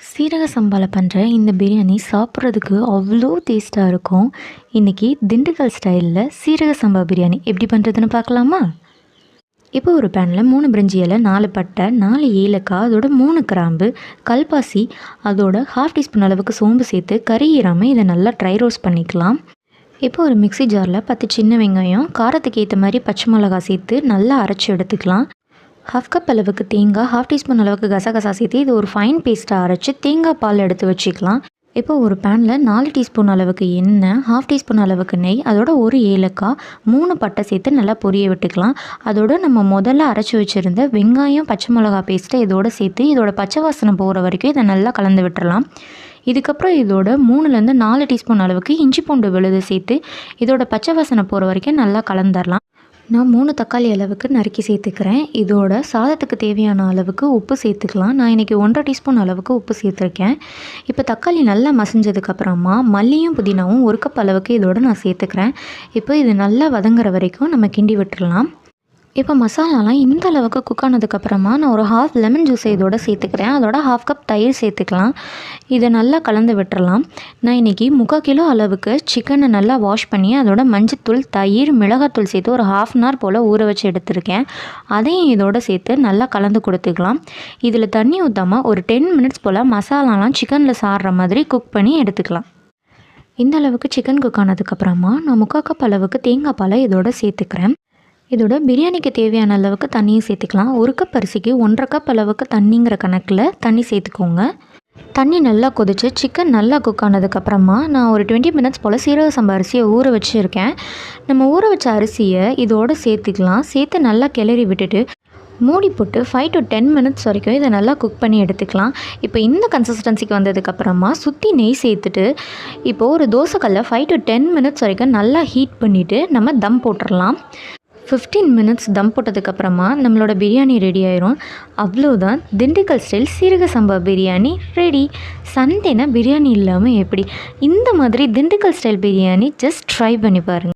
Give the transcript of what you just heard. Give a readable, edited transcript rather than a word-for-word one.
சீரக சம்பால பண்ணுற இந்த பிரியாணி சாப்பிட்றதுக்கு அவ்வளோ டேஸ்ட்டாக இருக்கும். இன்றைக்கி திண்டுக்கல் ஸ்டைலில் சீரக சம்பா பிரியாணி எப்படி பண்ணுறதுன்னு பார்க்கலாமா? இப்போ ஒரு பேனில் 3 பிரிஞ்சி இலை, 4 பட்டை, 4 ஏலக்காய், அதோட 3 கிராம்பு, கல்பாசி, அதோட 1/2 டீஸ்பூன் அளவுக்கு சோம்பு சேர்த்து கறியிறாமல் இதை நல்லா ட்ரை ரோஸ்ட் பண்ணிக்கலாம். இப்போ ஒரு மிக்ஸி ஜாரில் 10 சின்ன வெங்காயம், காரத்துக்கு ஏற்ற மாதிரி பச்சை மிளகாய் சேர்த்து நல்லா அரைச்சி எடுத்துக்கலாம். 1/2 கப் அளவுக்கு தேங்காய், 1/2 டீஸ்பூன் அளவுக்கு கசகசா சேர்த்து இது ஒரு ஃபைன் பேஸ்ட்டாக அரைச்சி தேங்காய் பால் எடுத்து வச்சுக்கலாம். இப்போ ஒரு பேனில் 4 டீஸ்பூன் அளவுக்கு எண்ணெய், 1/2 டீஸ்பூன் அளவுக்கு நெய், அதோட ஒரு ஏலக்காய், 3 பட்டை சேர்த்து நல்லா பொரிய விட்டுக்கலாம். அதோட நம்ம முதல்ல அரைச்சி வச்சுருந்த வெங்காயம் பச்சை மிளகா பேஸ்ட்டை இதோட சேர்த்து இதோட பச்சை வாசனை போகிற வரைக்கும் இதை நல்லா கலந்து விட்டுறலாம். இதுக்கப்புறம் இதோட 3லேருந்து 4 டீஸ்பூன் அளவுக்கு இஞ்சி பூண்டு விழுது சேர்த்து இதோட பச்சை வாசனை போகிற வரைக்கும் நல்லா கலந்துடலாம். நான் 3 தக்காளி அளவுக்கு நறுக்கி சேர்த்துக்கிறேன். இதோட சாதத்துக்கு தேவையான அளவுக்கு உப்பு சேர்த்துக்கலாம். நான் இன்றைக்கி 1/2 டீஸ்பூன் அளவுக்கு உப்பு சேர்த்துருக்கேன். இப்போ தக்காளி நல்லா மசிஞ்சதுக்கப்புறமா மல்லியும் புதினாவும் 1 கப் அளவுக்கு இதோட நான் சேர்த்துக்கிறேன். இப்போ இது நல்லா வதங்குற வரைக்கும் நம்ம கிண்டி விட்டுறலாம். இப்போ மசாலாலாம் இந்த அளவுக்கு குக் ஆனதுக்கப்புறமா நான் ஒரு 1/2 லெமன் ஜூஸை இதோட சேர்த்துக்கிறேன். அதோட 1/2 கப் தயிர் சேர்த்துக்கலாம். இதை நல்லா கலந்து விட்டுறலாம். நான் இன்றைக்கி 3/4 கிலோ அளவுக்கு சிக்கனை நல்லா வாஷ் பண்ணி அதோட மஞ்சத்தூள், தயிர், மிளகாத்தூள் சேர்த்து ஒரு 1/2 அன் ஹவர் போல் ஊற வச்சு எடுத்திருக்கேன். அதையும் இதோட சேர்த்து நல்லா கலந்து கொடுத்துக்கலாம். இதில் தண்ணி ஊற்றாமல் ஒரு 10 மினிட்ஸ் போல் மசாலாலாம் சிக்கனில் சாடுற மாதிரி குக் பண்ணி எடுத்துக்கலாம். இந்த அளவுக்கு சிக்கன் குக் ஆனதுக்கப்புறமா நான் 3/4 கப் அளவுக்கு தேங்காய் பாலை இதோட சேர்த்துக்கிறேன். இதோட பிரியாணிக்கு தேவையான அளவுக்கு தண்ணியும் சேர்த்துக்கலாம். 1 கப் அரிசிக்கு 1/2 கப் அளவுக்கு தண்ணிங்கிற கணக்கில் தண்ணி சேர்த்துக்கோங்க. தண்ணி நல்லா கொதிச்சு சிக்கன் நல்லா குக் ஆனதுக்கப்புறமா நான் ஒரு 20 மினிட்ஸ் போல் சீரக சம்பா அரிசியை ஊற வச்சுருக்கேன். நம்ம ஊற வச்ச அரிசியை இதோடு சேர்த்துக்கலாம். சேர்த்து நல்லா கிளறி விட்டுட்டு மூடி போட்டு 5 to 10 மினிட்ஸ் வரைக்கும் இதை நல்லா குக் பண்ணி எடுத்துக்கலாம். இப்போ இந்த கன்சிஸ்டன்சிக்கு வந்ததுக்கப்புறமா சுற்றி நெய் சேர்த்துட்டு இப்போது ஒரு தோசைக்கல்ல 5 to 10 மினிட்ஸ் வரைக்கும் நல்லா ஹீட் பண்ணிவிட்டு நம்ம தம் போட்டுடலாம். 15 மினிட்ஸ் தம் போட்டதுக்கப்புறமா நம்மளோட பிரியாணி ரெடி ஆயிரும். அவ்வளோதான், திண்டுக்கல் ஸ்டைல் சீரக சம்பா பிரியாணி ரெடி. சண்டேனா பிரியாணி இல்லாமல் எப்படி? இந்த மாதிரி Dindigul style biryani just try பண்ணி பாருங்கள்.